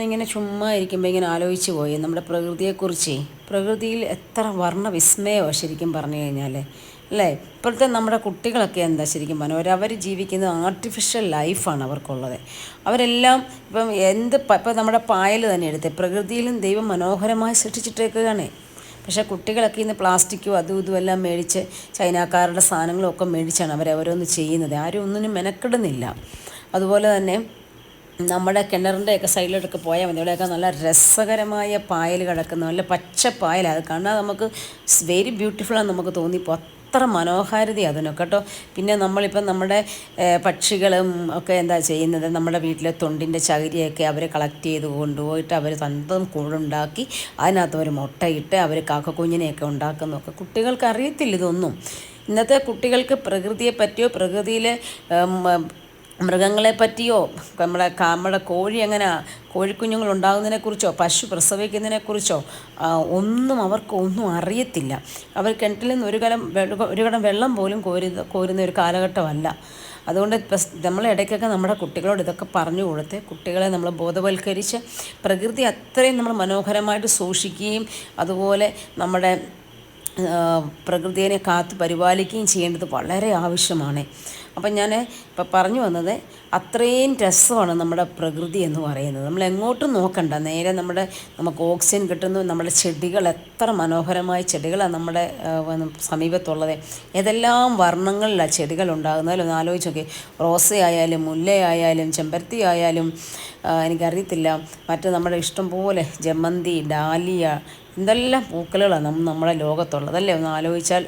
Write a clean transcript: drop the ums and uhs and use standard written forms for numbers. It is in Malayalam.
ഞാനിങ്ങനെ ചുമ്മാ ഇരിക്കുമ്പോൾ ഇങ്ങനെ ആലോചിച്ച് പോയി നമ്മുടെ പ്രകൃതിയെക്കുറിച്ച്. പ്രകൃതിയിൽ എത്ര വർണ്ണവിസ്മയമോ ശരിക്കും പറഞ്ഞു കഴിഞ്ഞാൽ, അല്ലേ? ഇപ്പോഴത്തെ നമ്മുടെ കുട്ടികളൊക്കെ എന്താ ശരിക്കും പറഞ്ഞാൽ അവർ ജീവിക്കുന്നത് ആർട്ടിഫിഷ്യൽ ലൈഫാണ് അവർക്കുള്ളത്. അവരെല്ലാം ഇപ്പം ഇപ്പം നമ്മുടെ പായൽ തന്നെ എടുത്തേ, പ്രകൃതിയിലും ദൈവം മനോഹരമായി സൃഷ്ടിച്ചിട്ടേക്കുകയാണ്. പക്ഷേ കുട്ടികളൊക്കെ ഇന്ന് പ്ലാസ്റ്റിക്കും അതും ഇതും എല്ലാം മേടിച്ച് ചൈനക്കാരുടെ സാധനങ്ങളും ഒക്കെ മേടിച്ചാണ് അവരോരോന്ന് ചെയ്യുന്നത്. ആരും ഒന്നിനും മെനക്കെടുന്നില്ല. അതുപോലെ തന്നെ നമ്മുടെ കിണറിൻ്റെയൊക്കെ സൈഡിലോട്ടൊക്കെ പോയാൽ മതി, അവിടെയൊക്കെ നല്ല രസകരമായ പായൽ കിടക്കുന്ന നല്ല പച്ച പായലാണ്. അത് കാണാൻ നമുക്ക് വെരി ബ്യൂട്ടിഫുള്ളാണ് നമുക്ക് തോന്നിപ്പോൾ, അത്ര മനോഹാരിതയാണ് അതിനൊക്കെ കേട്ടോ. പിന്നെ നമ്മളിപ്പം നമ്മുടെ പക്ഷികളും ഒക്കെ എന്താ ചെയ്യുന്നത്, നമ്മുടെ വീട്ടിലെ തൊണ്ടിൻ്റെ ചകിരിയൊക്കെ അവർ കളക്ട് ചെയ്ത് കൊണ്ടുപോയിട്ട് അവർ സ്വന്തം കൂടുണ്ടാക്കി അതിനകത്ത് ഒരു മുട്ടയിട്ട് അവർ കാക്കക്കുഞ്ഞിനെയൊക്കെ ഉണ്ടാക്കുന്നതൊക്കെ കുട്ടികൾക്ക് അറിയത്തില്ല ഇതൊന്നും. ഇന്നത്തെ കുട്ടികൾക്ക് പ്രകൃതിയെ പറ്റിയോ പ്രകൃതിയിലെ മൃഗങ്ങളെ പറ്റിയോ നമ്മുടെ കോഴി എങ്ങനെ കോഴിക്കുഞ്ഞുങ്ങൾ ഉണ്ടാകുന്നതിനെക്കുറിച്ചോ പശു പ്രസവിക്കുന്നതിനെക്കുറിച്ചോ ഒന്നും ഒന്നും അറിയത്തില്ല. അവർ കിണറ്റിൽ നിന്ന് ഒരു കടം വെള്ളം പോലും കോരുന്ന ഒരു കാലഘട്ടമല്ല. അതുകൊണ്ട് നമ്മൾ ഇടയ്ക്കൊക്കെ നമ്മുടെ കുട്ടികളോട് ഇതൊക്കെ പറഞ്ഞു കൊടുത്ത് കുട്ടികളെ നമ്മൾ ബോധവൽക്കരിച്ച് പ്രകൃതി അത്രയും നമ്മൾ മനോഹരമായിട്ട് സൂക്ഷിക്കുകയും അതുപോലെ നമ്മുടെ പ്രകൃതിയെ കാത്ത് പരിപാലിക്കുകയും ചെയ്യേണ്ടത് വളരെ ആവശ്യമാണ്. അപ്പം ഞാൻ ഇപ്പം പറഞ്ഞു വന്നത് അത്രയും രസമാണ് നമ്മുടെ പ്രകൃതി എന്ന് പറയുന്നത്. നമ്മൾ എങ്ങോട്ടും നോക്കണ്ട, നേരെ നമുക്ക് ഓക്സിജൻ കിട്ടുന്നു. നമ്മുടെ ചെടികൾ എത്ര മനോഹരമായ ചെടികളാണ് നമ്മുടെ സമീപത്തുള്ളത്. ഏതെല്ലാം വർണ്ണങ്ങളിലാണ് ചെടികൾ ഉണ്ടാകുന്നത് ഒന്ന് ആലോചിച്ച് നോക്കി. റോസയായാലും മുല്ലയായാലും ചെമ്പരത്തി ആയാലും എനിക്കറിയത്തില്ല, മറ്റ് നമ്മുടെ ഇഷ്ടം പോലെ ജമന്തി, ഡാലിയ, എന്തെല്ലാം പൂക്കളുകളാണ് നമ്മുടെ ലോകത്തുള്ളത്, അല്ലേ? ഒന്ന് ആലോചിച്ചാൽ